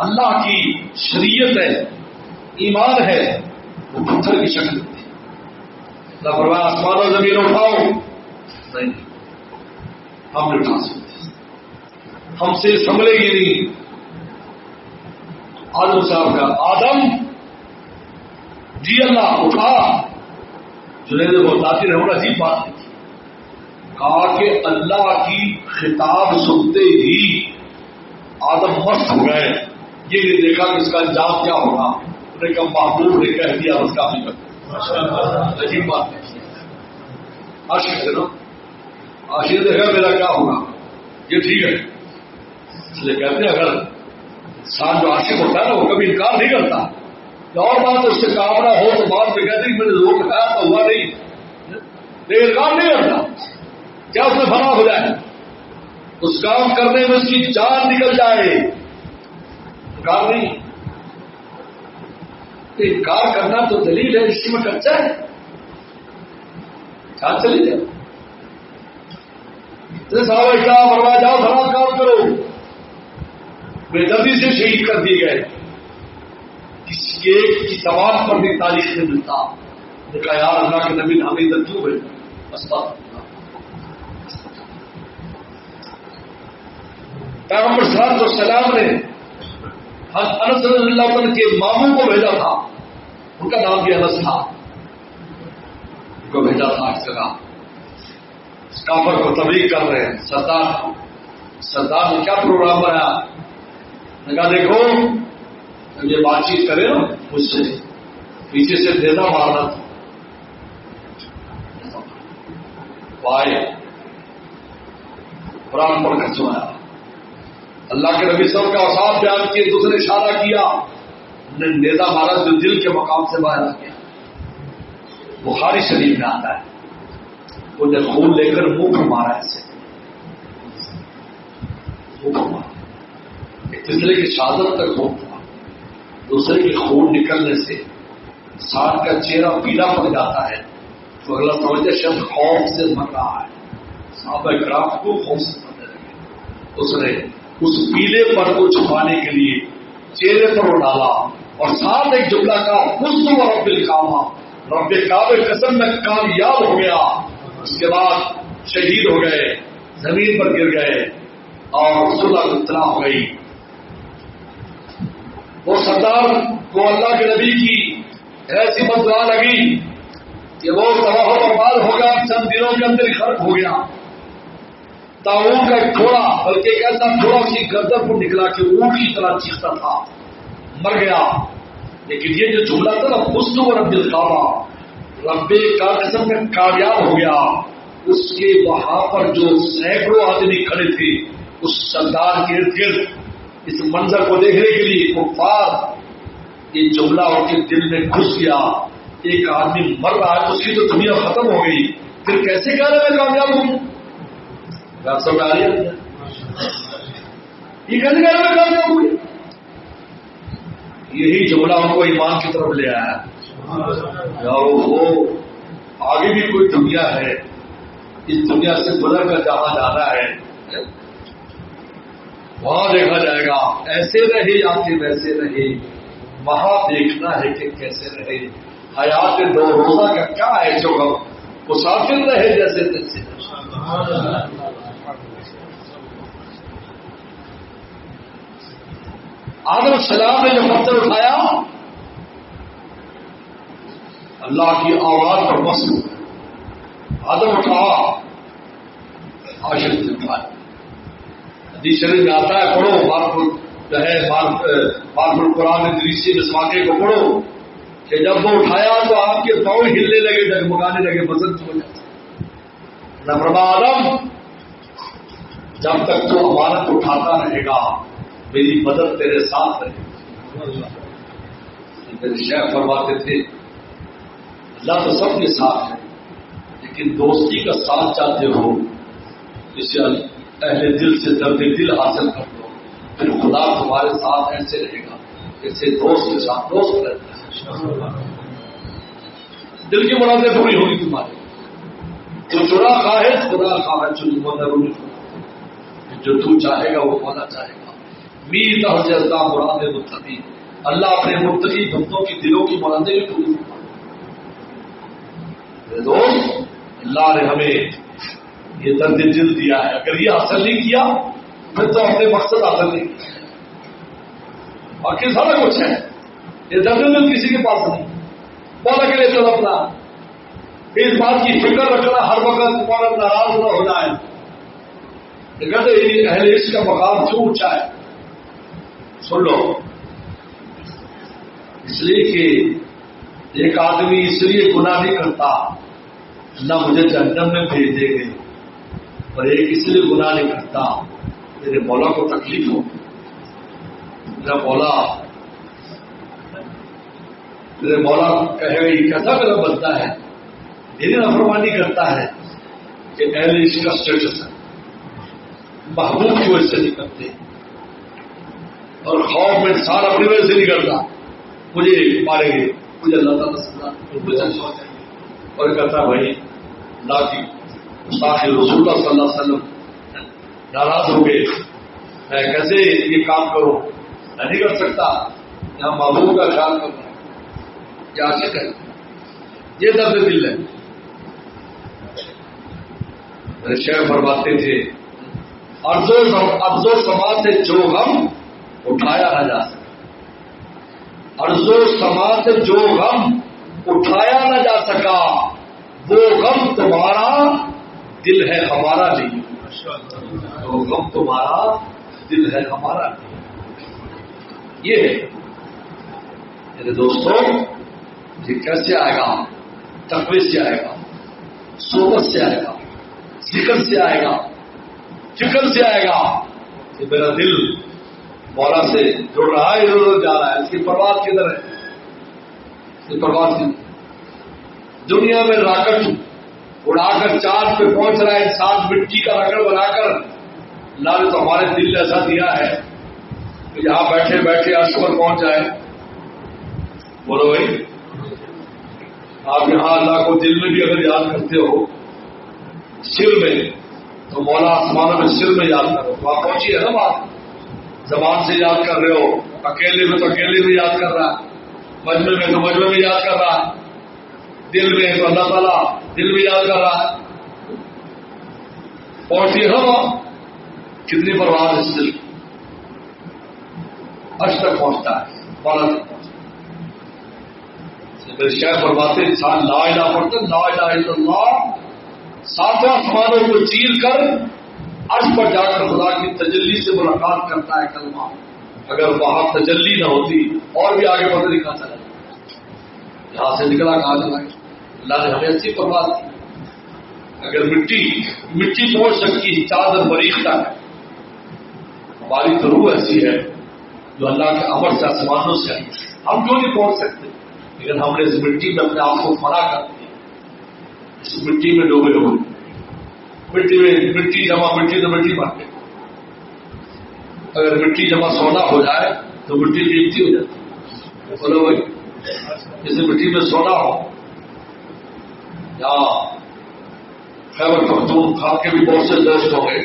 اللہ کی شریعت ہے، ایمان ہے، وہ پتھر کی شکل تھی. نہ فرمایا آسمان و زمین اٹھاؤ، نہیں ہم نہیں اٹھا سکتے، ہم سے سنبھلے گی نہیں. آدم صاحب کا آدم جی اللہ اٹھا. جنید بغدادی رحمہ اللہ عجیب بات ہے، کہا کہ اللہ کی خطاب سنتے ہی آدم مست ہو گئے. یہ نہیں دیکھا کہ اس کا انجام کیا ہوگا. انہوں نے کہا محبوب نے کہہ دیا بس کافی بات. عجیب بات ہے. عاشق ہے نا، عاشق دیکھا میرا کیا ہوگا، یہ ٹھیک ہے. اس لیے کہتے ہیں اگر انسان جو عاشق ہوتا ہے نا وہ کبھی انکار نہیں کرتا. اور بات اس سے کامنا ہو تو بعد میں کہتے ہیں میں نے زور کھایا تو ہوا نہیں، لیکن انکار نہیں کرتا. کیا اس میں فنا ہو جائے، اس کام کرنے میں اس کی جان نکل جائے، انکار نہیں. انکار کرنا تو دلیل ہے اس میں کچا ہے، جان چلی جائے. صحابہ کیا فرمایا جاؤ بڑا کام کرو، بے دردی سے شہید کر دیے گئے. کسی ایک کی زبان پر بھی تاریخ نہیں ملتا. نے کہا یار اللہ کے نبی ہمیں ادھر کیوں ہے. پیغمبر صلی اللہ علیہ وسلم نے انس رضی اللہ عنہ کے ماموں کو بھیجا تھا، ان کا نام بھی انس تھا، ان کو بھیجا تھا اس جگہ کافر کو تبلیغ کر رہے ہیں. سردار نے کیا پروگرام بنایا، نے کہا دیکھو یہ بات چیت کرے نا مجھ سے پیچھے سے دینا مارنا تھا. آئے قرآن پڑھ کر سنایا، اللہ کے نبی صلی اللہ علیہ وسلم کا اوصاف بیان کیے، دوسرے اشارہ کیا، نے نیزہ مارا جو دل کے مقام سے باہر آ گیا. بخاری شریف میں آتا ہے وہ نے خون لے کر منہ پر مارا، ایسے منہ پر مارا. ایک تیسرے کی شہادت تک خون تھا، دوسرے کے خون نکلنے سے انسان کا چہرہ پیلا پڑ جاتا ہے تو اگلا سمجھتے شخص خوف سے مر رہا ہے. صحابہ کرام کو خوف سے مرنے لگے. اس نے اس پیلے پر کو چھپانے کے لیے چہرے پر وہ ڈالا اور ساتھ ایک جملہ کا خود و رب الکعبہ، رب کعبہ قسم میں کامیاب ہو گیا. اس کے بعد شہید ہو گئے، زمین پر گر گئے اور صلح اطلاع ہو گئی. وہ سردار کو اللہ کے نبی کی ایسی بددعا لگی کہ وہ تباہ و برباد ہو گیا. چند دنوں کے اندر ہی خرق ہو گیا. تعاون کا ایک ٹھوڑا، بلکہ ایک ایسا ٹھوڑا اس کی گردن پر نکلا کہ اونٹ کی طرح چیختا تھا، مر گیا. لیکن یہ جو جملہ تھا نا فزت برب الکعبہ، رب کا قسم میں کامیاب ہو گیا، اس کے وہاں پر جو سینکڑوں آدمی کھڑے تھے اس سردار کے ارد گرد اس منظر کو دیکھنے کے لیے کفار، یہ جملہ ان کے دل میں گھس گیا. ایک آدمی مر رہا ہے، اس کی تو دنیا ختم ہو گئی، پھر کیسے کہہ رہے میں کامیاب ہوں؟ سب آ رہی ہے یہ کیسے کہہ رہے میں کامیاب ہوں؟ یہی جملہ ان کو ایمان کی طرف لے آیا. وہ آگے بھی کوئی دنیا ہے، اس دنیا سے گزر کر جہاں جانا ہے وہاں دیکھا جائے گا. ایسے رہے یا کہ ویسے رہے، وہاں دیکھنا ہے کہ کیسے رہے. حیات دو روزہ کا کیا ہے جو ہم مسافر رہے جیسے تیسے. آدم السلام نے جو پتھر اٹھایا اللہ کی آواز پر مست ہو گیا. آدم اٹھا عاشق سے اٹھایا. حدیث شریف میں آتا ہے، پڑھو جو ہے مارف القرآن ادریسی مسواکے کو پڑھو کہ جب وہ اٹھایا تو آپ کے پاؤں ہلنے لگے، ڈگمگانے لگے، وزن کی وجہ سے. نفرما آدم جب تک تو امانت اٹھاتا رہے گا میری مدد تیرے ساتھ رہے گی. میرے شیخ فرماتے تھے اللہ تو سب کے ساتھ ہے، لیکن دوستی کا ساتھ چاہتے ہو اسے اہل دل سے درد دل حاصل کر لو، پھر خدا تمہارے ساتھ ایسے رہے گا جیسے دوست کے ساتھ دوست رہتا ہے. دل کی مرادیں پوری ہوگی تمہاری. جو چرا خواہد خدا خواہد چنی جو تو چاہے گا وہ مولا چاہے گا. میر اللہ مراد متقی، اللہ اپنے متقی بندوں کی دلوں کی مرادیں بھی پوری کرتا. دوست، اللہ نے ہمیں یہ درد دل دیا ہے، اگر یہ حاصل نہیں کیا پھر تو اپنے مقصد حاصل نہیں کیا. باقی سارا کچھ ہے، یہ درد دل کسی کے پاس نہیں. مولا کے لیے تڑپنا، اس بات کی فکر رکھنا ہر وقت تمہارا ناراض نہ ہو جائے. اہل عشق کا مقام کیوں اونچا ہے؟ سن لو، اس لیے کہ ایک آدمی اس لیے گناہ نہیں کرتا نہ مجھے جہنم میں بھیج دے گے، اور ایک اس لیے گناہ نہیں کرتا میرے مولا کو تکلیف ہو. میرا مولا کہے گا یہ کیسا میرا بنتا ہے، میری نافرمانی کرتا ہے. کہ اہل عشق کا اسٹیٹس ہے، محبوب کی وجہ سے نہیں کرتے، اور خوف میں انسان اپنی وجہ سے نہیں کرتا مجھے مارے گے، مجھے اللہ تعالیٰ سزا، اور کہتا بھائی اللہ کی گستاخی رسول اللہ صلی اللہ علیہ وسلم ناراض ہو گئے، میں کیسے یہ کام کروں، میں نہیں کر سکتا. یہاں محبوب کا خیال کرنا کیا عاشق ہے. یہ درد دل ہے. میرے شیخ فرماتے تھے ارض و سما سے جو غم اٹھایا نہ جا سکا، ارض و سما سے جو غم اٹھایا نہ جا سکا وہ غم تمہارا دل ہے ہمارا نہیں. وہ غم تمہارا دل ہے ہمارا نہیں. یہ ہے میرے دوستوں، یہ کیسے آئے گا؟ تقوی سے آئے گا، صحبت سے آئے گا، ذکر سے آئے گا، فکر سے آئے گا کہ میرا دل مولا سے جڑ رہا ہے، ادھر ادھر جا رہا ہے، اس کی پرواز کدھر ہے؟ اس کی پرواز کدھر؟ دنیا میں راکٹ اڑا کر چاند پہ پہنچ رہا ہے انسان، مٹی کا رکڑ بنا کر. اللہ نے تو ہمارے دل ایسا دیا ہے کہ یہاں بیٹھے بیٹھے عرش پر پہنچ جائے. بولو بھائی، آپ یہاں اللہ کو دل میں بھی اگر یاد کرتے ہو، سر میں، تو مولا آسمانوں میں سر میں یاد کرو تو آپ پہنچیے نا. بات زبان سے یاد کر رہے ہو، اکیلے میں تو اکیلے میں یاد کر رہا ہے، مجمع میں تو مجمع میں یاد کر رہا ہے، دل میں تو اللہ تعالیٰ دل میں یاد کر رہا ہے. پہنچیے نا وہاں. کتنی پرواز اس دل عرش تک پہنچتا ہے، مولا تک پہنچتا ہے. میرے شیخ فرماتے انسان لا الہ پڑھتے، لا الہ الا اللہ، ساتوں آسمانوں کو چیر کر عرش پر جا کر خدا کی تجلی سے ملاقات کرتا ہے کلمہ. اگر وہاں تجلی نہ ہوتی اور بھی آگے پتہ نہیں کہاں چلا جائے، یہاں سے نکلا کہاں چلا گیا. اللہ نے ہمیں ایسی پرواز کی. اگر مٹی پہنچ سکتی چادر بریق تک، ہماری تو روح ایسی ہے جو اللہ کے امر سے آسمانوں سے آئی. ہم کیوں نہیں پہنچ سکتے؟ لیکن ہم نے اس مٹی میں اپنے آپ کو فنا کر دیا، اس مٹی میں ڈوبے ہوئے. مٹی جمع مٹی تو مٹی بن گئی. اگر مٹی جمع سونا ہو جائے تو مٹی قیمتی ہو جاتی ہے. بولو بھائی، جیسے مٹی میں سونا ہو. یہاں خیبر پختونخوا کے بھی بہت سے دوست ہوں گے.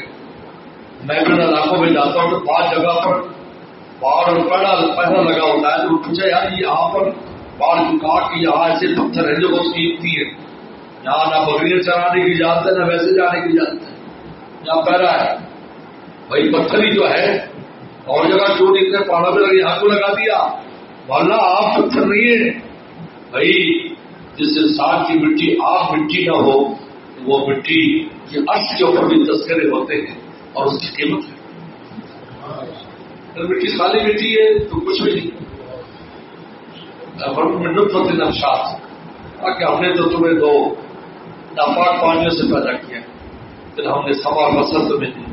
میں بھی علاقوں میں جاتا ہوں تو بعض جگہ پر باڑ پہلا لگا ہوتا ہے. تو پوچھا یار یہاں پر باڑ چکا کہ یہاں ایسے پتھر ہیں جو بہت قیمتی ہے، یہاں نہ بکریاں چرانے کی اجازت ہے نہ ویسے جانے کی اجازت ہے، یہاں پہرا ہے. بھائی پتھر ہی تو ہے، اور جگہ کیوں اتنے پہاڑوں پہ لگے، یہاں کو لگا دیا. ورنہ آپ پتھر نہیں ہے بھائی. جس انسان کی مٹی آپ مٹی نہ ہو تو وہ مٹی یہ عرش کے اوپر بھی تذکرے ہوتے ہیں اور اس کی قیمت ہے. اگر مٹی خالی مٹی ہے تو کچھ بھی نہیں. نطفۃ نفشات، کہ ہم نے تو تمہیں دو ناپاک پانیوں سے پیدا کیا، پھر ہم نے سما بسر تمہیں دی.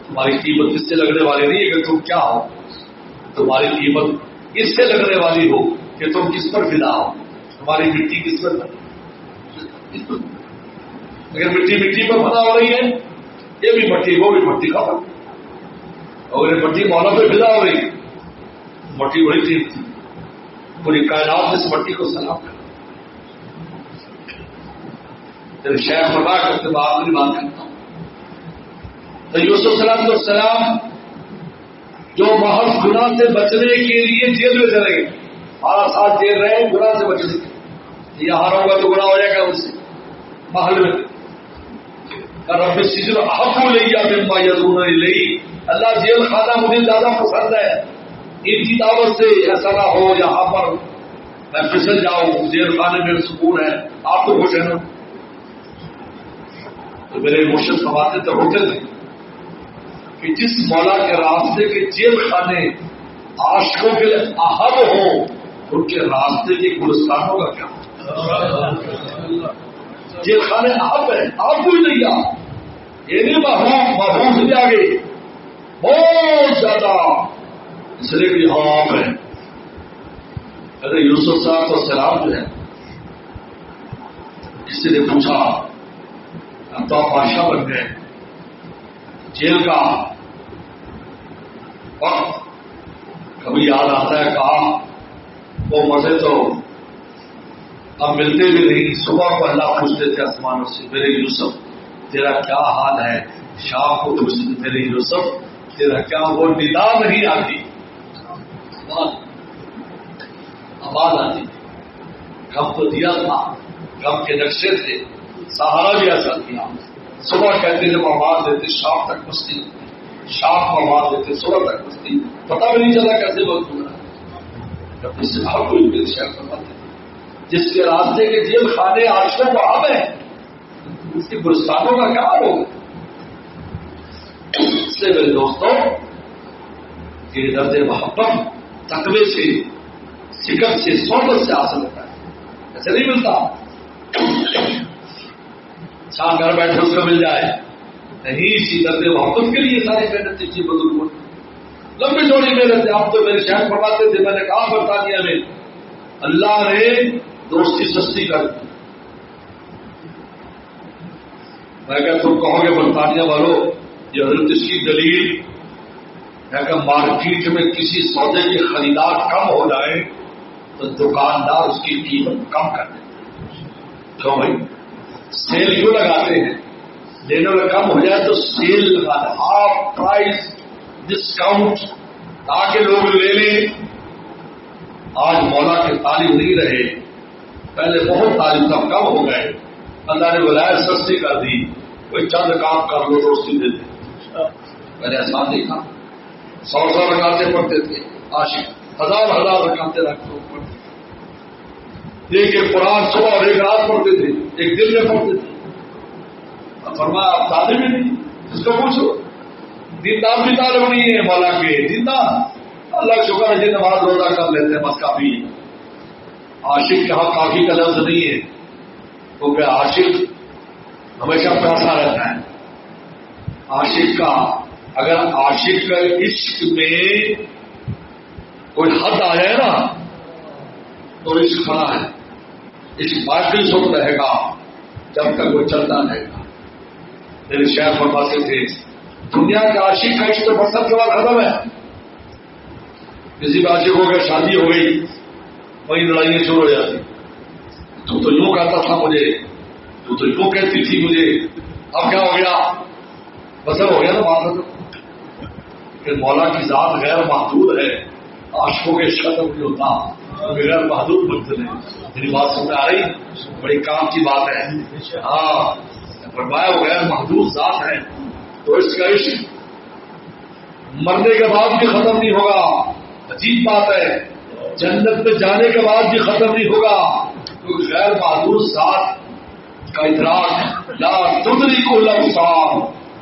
تمہاری قیمت اس سے لگنے والی نہیں ہے کہ تم کیا ہو، تمہاری قیمت اس سے لگنے والی ہو کہ تم کس پر فدا ہو. تمہاری مٹی کس پر بنی؟ اگر مٹی پر فدا ہو رہی ہے، یہ بھی مٹی وہ بھی مٹی کا بن. اگر مٹی مولا پہ فدا ہو رہی، مٹی بڑی قیمت تھی. پوری کائنات اس مٹی کو سلام کر. شیخ فرما کرتے آخری بات کرتا ہوں. تو یوسف السلام جو محض گناہ سے بچنے کے لیے جیل میں چلے گئے، 12 سال جیل رہے گناہ سے بچنے کے لیے، یہاں رہوں گا تو گناہ ہو جائے گا اس سے محل میں۔ رب السجن احب الیہ مما یدعون الیہ، اللہ جیل خانہ مجھے زیادہ پسند ہے، ان کی دعوت سے ایسا نہ ہو یہاں پر میں پھسل جاؤں، جیل خانے میں سکون ہے۔ آپ تو خوش ہیں نا؟ تو میرے مرشد فرماتے تو ہوتے تھے کہ جس مولا کے راستے کے جیل خانے عاشقوں کے لیے اہم ہوں، ان کے راستے کے گلستانوں کا کیا؟ جیل خانے اہم ہے، آپ کو ہی نہیں آپ یہ نہیں محبوب سے آگے بہت زیادہ، اس لیے کہ یہاں آپ ہیں۔ ارے یوسف صاحب کا سلام جو ہے، کسی نے پوچھا اب تو آپ بادشاہ بن گئے، جیل کا وقت کبھی یاد آتا ہے، کہا وہ مزے تو اب ملتے بھی نہیں۔ صبح کو اللہ پوچھتے تھے آسمانوں سے، میرے یوسف تیرا کیا حال ہے؟ شام کو پوچھتے تھے، میرے یوسف تیرا کیا؟ وہ ندا نہیں آتی، آواز آتی، غم تو دیا تھا، غم کے نقشے تھے، سہارا بھی ایسا دیا۔ صبح کہتے جب آواز دیتے شام تک مستی، شام کو آواز دیتے صبح تک مستی، پتہ بھی نہیں چلا کیسے وقت ہوا۔ جب اس سے ہر کوئی میرے شہر فرماتے جس کے راستے کے جیل خانے عاشقوں کو اب ہیں، اس کے گلستانوں کا کیا حال ہوگا؟ اس لیے میرے دوستوں یہ درد محبت تقوی سے، سکت سے، صحبت سے حاصل ہوتا ہے، ایسے نہیں ملتا۔ انسان گھر بیٹھے اس کو مل جائے نہیں، اسی درد محبت کے لیے ساری محنت کی بزرگوں نے لمبی چوڑی محنت ہے۔ آپ تو میرے شہر پڑھاتے تھے، میں نے کہا برطانیہ میں اللہ نے دوستی سستی کر دی۔ میں کہ تم کہو گے برطانیہ والوں یہ حضرت اس کی دلیل ہے کہ مارکیٹ میں کسی سودے کے خریدار کم ہو جائے تو دکاندار اس کی قیمت کم کر دیتے ہیں۔ کیوں بھائی؟ سیل کیوں لگاتے ہیں؟ لینے والا کم ہو جائے تو سیل لگاتے، ہاف پرائز ڈسکاؤنٹ، تاکہ لوگ لے لیں۔ آج مولا کے طالب نہیں رہے، پہلے بہت طالب تب کم ہو گئے، اللہ نے ولایت سستی کر دی، کوئی چند کام کر لو دوستی دے دے۔ میں نے ایسا دیکھا، 100 رکعتیں پڑھتے تھے عاشق، 1000 رکعتیں رکھتے پڑھتے، ایک ایک قرآن صبح اور ایک رات پڑھتے تھے، ایک دن میں پڑھتے تھے۔ فرمایا آپ طالب ہی نہیں، اس کو پوچھو دیندار بھی طالب نہیں ہے مولا کے، دیندار اللہ کا شکر ہے جی نماز روزہ کر لیتے ہیں بس کافی۔ عاشق یہاں کافی کا لفظ نہیں ہے، کیونکہ عاشق ہمیشہ پیاسا رہتا ہے۔ عاشق کا اگر عاشق کا عشق میں کوئی حد آ جائے نا تو عشق کھڑا ہے، عشق باقی سب رہے گا جب تک وہ چلتا رہے گا۔ میرے شیخ فرماتے تھے دنیا کے عاشق کا عشق تو مقصد کے بعد ختم ہے۔ کسی عاشق ہو گیا، شادی ہو گئی، وہی لڑائیاں شروع ہو جاتی، تو یوں کہتا تھا مجھے، تو یوں کہتی تھی مجھے، اب کیا ہو گیا؟ بس ہو گیا نا بات۔ کہ مولا کی ذات غیر محدود ہے، عاشقوں کے ختم نہیں ہوتا، غیر محدود بنتے ہیں۔ میری بات سمجھ آ رہی؟ بڑی کام کی بات ہے۔ ہاں فرمایا وہ غیر محدود ذات ہے، تو اس کا عشق مرنے کے بعد بھی ختم نہیں ہوگا۔ عجیب بات ہے، جنت میں جانے کے بعد بھی ختم نہیں ہوگا، کیونکہ غیر محدود ذات کا ادراک لا تدرک الابصار۔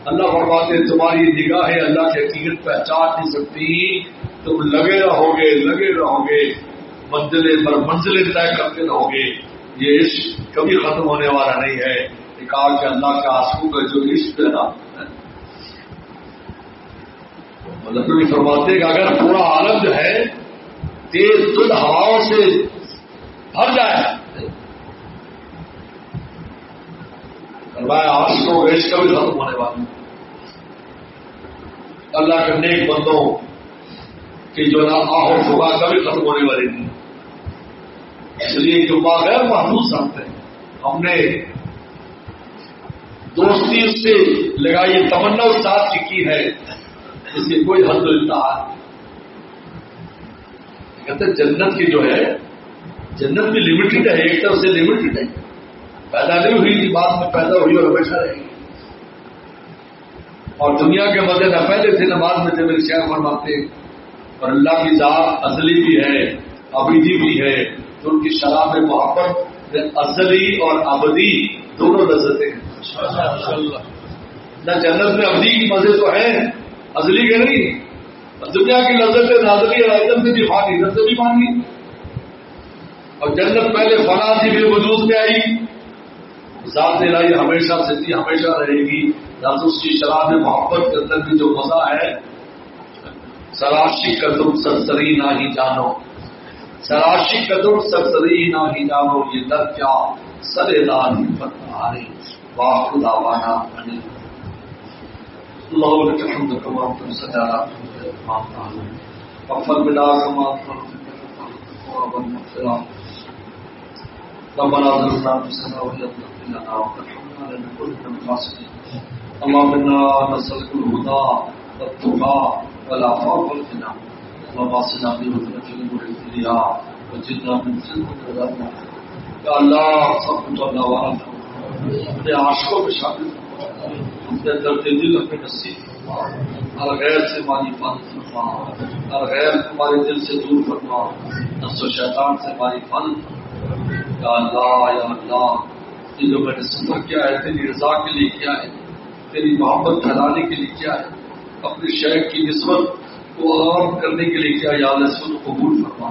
اللہ فرماتے تمہاری نگاہیں اللہ کی حقیقت پہچان نہیں سکتی، تم لگے رہو گے منزلیں پر منزلیں طے کرتے رہو گے۔ یہ عشق کبھی ختم ہونے والا نہیں ہے۔ کہا کہ اللہ کے عاشقوں کا جو عشق ہے نا، مطلب یہ فرماتے کہ اگر پورا عالم جو ہے تیز دھند ہواؤں سے بھر جائے، فرمایا عاشقوں کا عشق کبھی ختم ہونے والا نہیں۔ اللہ کے نیک بندوں کی جو نا آہو شبہ کبھی ختم ہونے والی نہیں۔ اس لیے جو غیر محدود سمجھتے ہیں، ہم نے دوستی اس سے لگائیے، تمنا اس ذات کی ہے اس کی کوئی حد و انتہا نہیں۔ کہتے ہیں جنت کی جو ہے، جنت بھی لمیٹڈ ہے، ایک طرف سے لمیٹڈ ہے، پیدا نہیں ہوئی تھی، بعد میں پیدا ہوئی اور ہمیشہ رہے گی۔ اور دنیا کے مزے نہ پہلے تھے نہ بعد میں تھے، میرے شیخ فرماتے ہیں۔ اور اللہ کی ذات ازلی بھی ہے، ابدی بھی ہے، تو ان کی شراب محبت ازلی اور ابدی دونوں لذتیں ہیں۔ نہ جنت میں ابدی کی مزے تو ہیں، ازلی کے نہیں، دنیا کی لذتیں نازلی ہے، جنت میں بھی فانی، جنت بھی فانی۔ اور جنت پہلے فنا تھی پھر وجود میں آئی، ذات الہی ہمیشہ سے تھی، ہمیشہ رہے گی۔ ذات اس کی شراب محبت کے اندر بھی جو مزہ ہے، سراشی قدم سرسری نہ ہی جانو، سراشی قدم سرسری نہ ہی جانو، یہ در کیا سر لال فتح واخر دعوانا اللہ لک الحمد کما انت صلی اللہ غفر بلا کما ربنا ظلمنا انفسنا وان لم تغفر لنا وترحمنا لنكن من الخاسرين اللهم انا نسألك الهدى والتقى والعفاف والغنى اللهم اعصنا بهدى في الامور كلها وجدنا من سلطة عذابنا یا اللہ سب کچھ اللہ والا اپنے عاشقوں میں شامل اپنے درد دل اپنے نصیب فرما، الغیر سے ہماری حفاظت فرما، الغیر ہمارے دل سے دور فرما، نفس و شیطان سے ہماری حفاظت فرما۔ یا اللہ یہ جو میں نے سفر کیا ہے تیری رضا کے لیے کیا ہے، تیری محبت پھیلانے کے لیے کیا ہے، اپنے شیخ کی نسبت کو عام کرنے کے لیے کیا، یا اللہ اس کو قبول فرما۔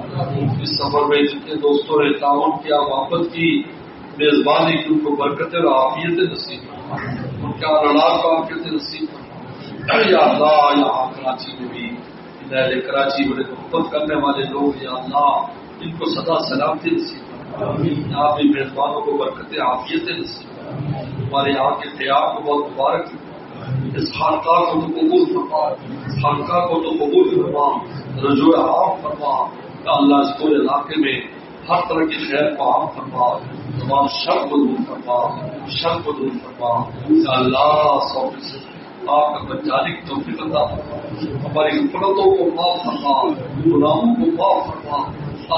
اس سفر میں جتنے دوستوں نے تعاون کیا، محبت کی، میزبانی کی، ان کو برکتیں اور عافیت نصیب فرما، ان کے اولاد کو عافیت نصیب فرما۔ یا اللہ یہاں کراچی میں بھی اہل کراچی بڑے محبت کرنے والے لوگ، یا اللہ ان کو سدا سلامتی نصیب فرما، یہاں بھی میزبانوں کو برکتیں عافیت نصیب فرما، ہمارے یہاں کے قیام کو بہت مبارک فرما، اس خانقاہ کو تو قبول فرما، اس خانقاہ کو تو قبول فرما، رجوع عام فرما۔ یا اللہ اس پورے علاقے میں ہر طرح کی خیر کو عام فرما، تمام شر کو دور فرما، شر کو دور فرما۔ یا اللہ 100% آپ کا بچانے کی توفیق عطا فرما، ہماری غفلتوں کو معاف فرما، گناہوں کو معاف فرما۔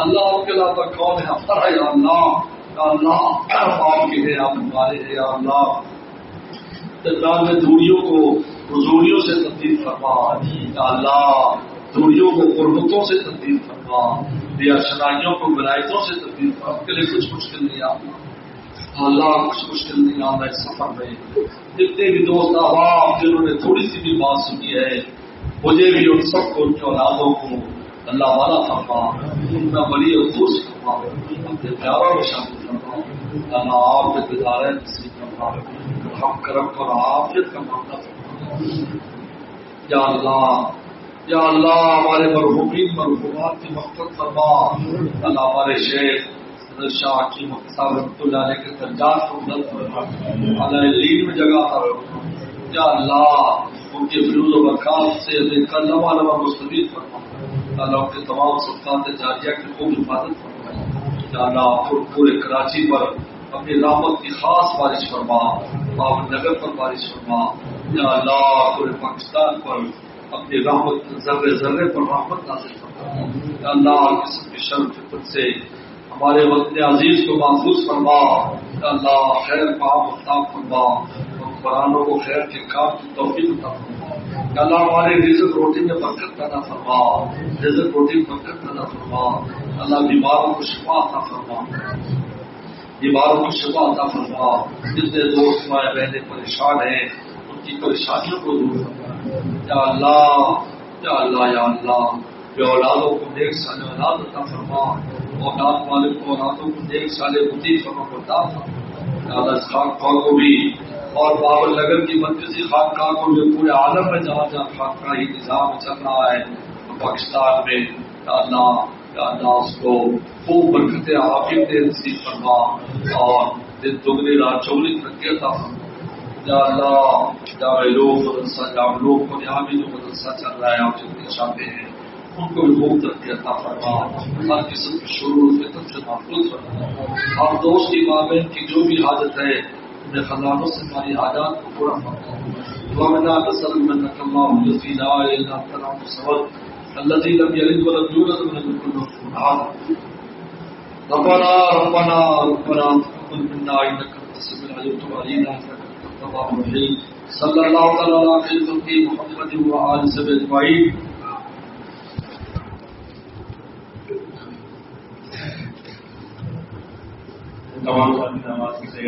اللہ آپ کے علاوہ کون ہے ہمارا؟ یا اللہ آپ کے ہیں، آپ ہمارے ہیں۔ یا اللہ درمیان میں دوریوں کو حضوریوں سے تبدیل فرما، یا اللہ دوریوں کو قربتوں سے تبدیل فرما، یا شنائیوں کو ولایتوں سے تبدیل فرما۔ آپ کے لیے کچھ مشکل نہیں آنا، اللہ کچھ مشکل نہیں آنا۔ اس سفر میں جتنے بھی دوست احباب جنہوں نے تھوڑی سی بھی بات سنی ہے، مجھے بھی ان سب کو، ان کے اولادوں کو اللہ والا فرما، ان کا ولی اور دوست فرما، اپنے پیاروں میں شامل فرما۔ اللہ آپ کے گزارے نصیب فرما، ہم کرم اور عافیت کا معاملہ فرما۔ یا اللہ ہمارے مرحومین مرحومات کی مغفرت فرما۔ اللہ ہمارے شیخ شاہ کی مختار رحمۃ اللہ علیہ کے درجات کو بلند فرما، اللہ علیم میں جگہ فرما۔ یا اللہ ان کے فیوز و برکات سے لمحہ لمحہ مستفید فرما۔ اللہ ان کے تمام صدقات جاریہ کی خوب حفاظت فرما۔ یا اللہ پورے کراچی پر اپنی رحمت کی خاص بارش فرما، بابر نگر پر بارش فرما۔ یا اللہ پورے پاکستان پر اپنی رحمت ذرے ذرے پر رحمت نازل فرما۔ یا اللہ ہر قسم کی شر فتن سے ہمارے وطن عزیز کو محفوظ فرما۔ یا اللہ خیر پاک عطا فرما، قرآنوں کو خیر کے کام کی توفیق عطا فرما۔ یا اللہ ہمارے رزق روٹی میں برکت پیدا فرما، رزق روٹی میں برکت پیدا فرما۔ اللہ بیماروں کو شفا عطا فرما، بیماروں کو شفا عطا فرما۔ جتنے دوست مائیں بہنیں پریشان ہیں ان کی پریشانیوں کو دور فرما۔ یا اللہ بے اولادوں کو نیک صالح اولاد عطا فرما، اولاد والے کو اولادوں کو نیک صالح مطیع فرما بردار فرما۔ یا اللہ اس خانقاہ کو بھی اور بابر نگر کی مرکزی خانقاہ کو بھی، پورے عالم میں جہاں جہاں خانقاہی نظام چل رہا ہے پاکستان میں، یا اللہ اس کو خوب برکت عافیت نصیب فرما اور دن دگنی رات چوگنی ترقی عطا فرما۔ یا اللہ جامع لوگ مدرسہ کو یہاں بھی جو مدرسہ چل رہا ہے آپ جتنے چاہتے ہیں ان کو بھی خوب ترقی عطا فرما، ہر قسم کی شرور فتن سے محفوظ فرما۔ ہم دوست کی مابین کی جو بھی حاجت ہے اپنے خزانوں سے ہماری حاجات کو پورا فرما. ومنا نسألك انك الله الذي لا اله الا انت الصمد الذي لم يلد ولم يولد ولم يكن له كفوا احد. ربنا تقبل منا انك انت السميع العليم وتب علينا انك انت التواب الرحيم. صلى الله تعالى على خير خلقه محمد وآله وصحبه اجمعين. تمام نماز کی